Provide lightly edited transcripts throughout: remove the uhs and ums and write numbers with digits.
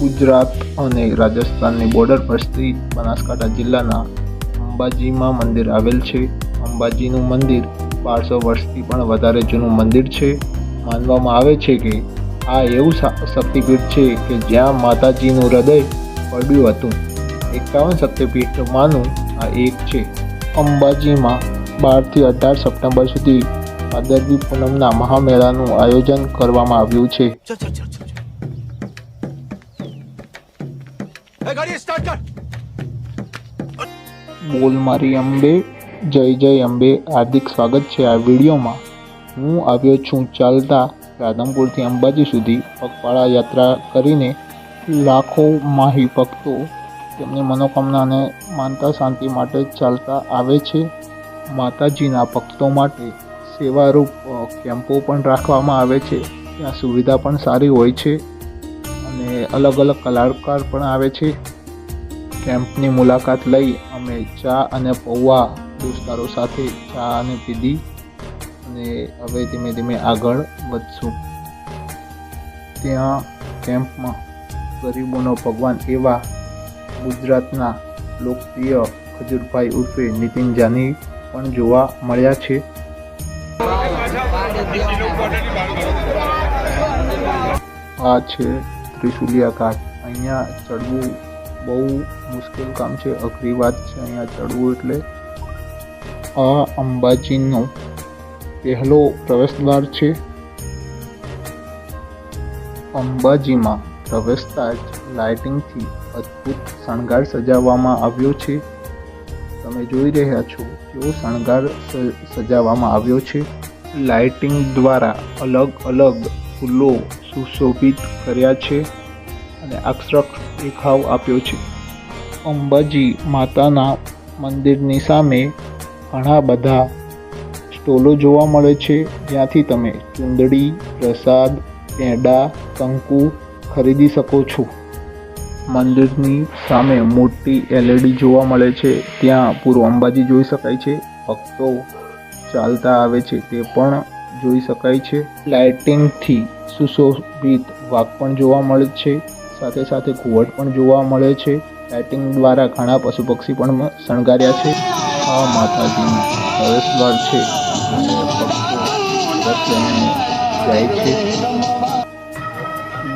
ગુજરાત અને રાજસ્થાનની બોર્ડર પર સ્થિત બનાસકાંઠા જિલ્લાના અંબાજીમાં મંદિર આવેલ છે. અંબાજીનું મંદિર 1200 વર્ષથી પણ વધારે જૂનું મંદિર છે. માનવામાં આવે છે કે આ એવું શક્તિપીઠ છે કે જ્યાં માતાજીનું હૃદય પડ્યું હતું. 51 શક્તિપીઠમાંનું આ એક છે. અંબાજીમાં 12 થી 18 સપ્ટેમ્બર સુધી ભાદરવી પૂનમના મહામેળાનું આયોજન કરવામાં આવ્યું છે. બોલ મારી અંબે, જય જય અંબે. હાર્દિક સ્વાગત છે આ વિડીયોમાં. હું આવ્યો છું ચાલતા રાધનપુરથી અંબાજી સુધી પગપાળા યાત્રા કરીને. લાખો માહી ભક્તો તેમની મનોકામનાને માનતા શાંતિ માટે ચાલતા આવે છે. માતાજીના ભક્તો માટે સેવારૂપ કેમ્પો પણ રાખવામાં આવે છે. ત્યાં સુવિધા પણ સારી હોય છે અને અલગ અલગ કલાકાર પણ આવે છે. કેમ્પની મુલાકાત લઈ અમે ચા અને પૌવા દોસ્તારો સાથે ચા અને પીધી અને હવે ધીમે ધીમે આગળ વધશું. ત્યાં કેમ્પમાં ગરીબોનો ભગવાન એવા ગુજરાતના લોકપ્રિય ખજૂરભાઈ ઉર્ફે નીતિન જાની પણ જોવા મળ્યા છે. આ છે ત્રિશુલિયા ઘાટ. અહીંયા ચડવું બહુ મુશ્કેલ કામ છે, અઘરી વાત છે અહીંયા ચડવું એટલે. આ અંબાજીનો પહેલો પ્રવેશદ્વાર છે. અંબાજીમાં પ્રવેશતા જ લાઇટિંગથી અદ્ભુત શણગાર સજાવવામાં આવ્યો છે. તમે જોઈ રહ્યા છો કેવો શણગાર સજાવવામાં આવ્યો છે. લાઇટિંગ દ્વારા અલગ અલગ ફૂલો સુશોભિત કર્યા છે અને આકર્ષક દેખાવ આપ્યો છે. અંબાજી માતાના મંદિરની સામે ઘણા બધા સ્ટોલો જોવા મળે છે, જ્યાંથી તમે ચૂંદડી, પ્રસાદ, પેંડા, કંકુ ખરીદી શકો છો. મંદિરની સામે મોટી LED જોવા મળે છે, ત્યાં પૂરું અંબાજી જોઈ શકાય છે. ભક્તો ચાલતા આવે છે તે પણ જોઈ શકાય છે. લાઇટિંગથી સુશોભિત વાઘ પણ જોવા મળે છે, સાથે સાથે ઘુવડ પણ જોવા મળે છે. લાઇટિંગ દ્વારા ઘણા પશુ પક્ષી પણ શણગાર્યા છે. આ માતાજીનું પ્રવેશદ્વાર છે અને ભક્તો રથ લઈને જાય છે.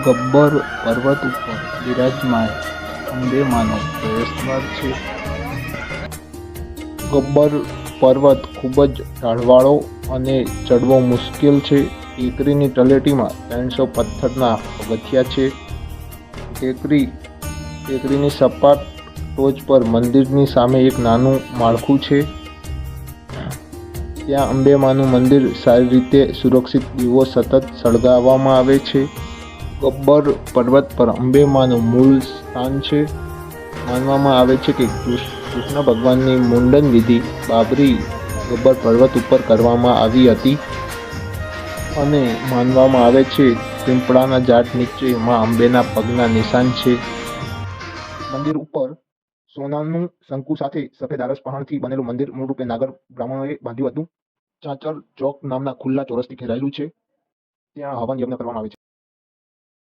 ગબ્બર પર્વત ઉપર બિરાજમાન અંબે માનો પ્રવેશદ્વાર છે. ગબ્બર પર્વત ખૂબ જ ઢાળવાળો અને ચડવો મુશ્કેલ છે. ટેકરીની તળેટીમાં 300 પથ્થરના પગથિયા છે. ટેકરીની સપાટ ટોચ પર મંદિરની સામે એક નાનું માળખું છે. ત્યાં અંબેમાનું મંદિર સારી રીતે સુરક્ષિત દીવો સતત સળગાવવામાં આવે છે. ગબ્બર પર્વત પર અંબેમાનું મૂળ સ્થાન છે. માનવામાં આવે છે કે કૃષ્ણ ભગવાનની મુંડન વિધિ બાબરી ગબ્બર પર્વત ઉપર કરવામાં આવી હતી અને માનવામાં આવે છે પીપળાના ઝાડ નીચે માં અંબેના પગના નિશાન છે. મંદિર ઉપર સોનાનું શંકુ સાથે સફેદ આરસ પહાણથી બનેલું મંદિર મૂળરૂપે નાગર બ્રાહ્મણોએ બાંધ્યું હતું. ચાચર ચોક નામના ખુલ્લા ચોરસથી ઘેરાયેલું છે. ત્યાં હવન યજ્ઞ કરવામાં આવે છે.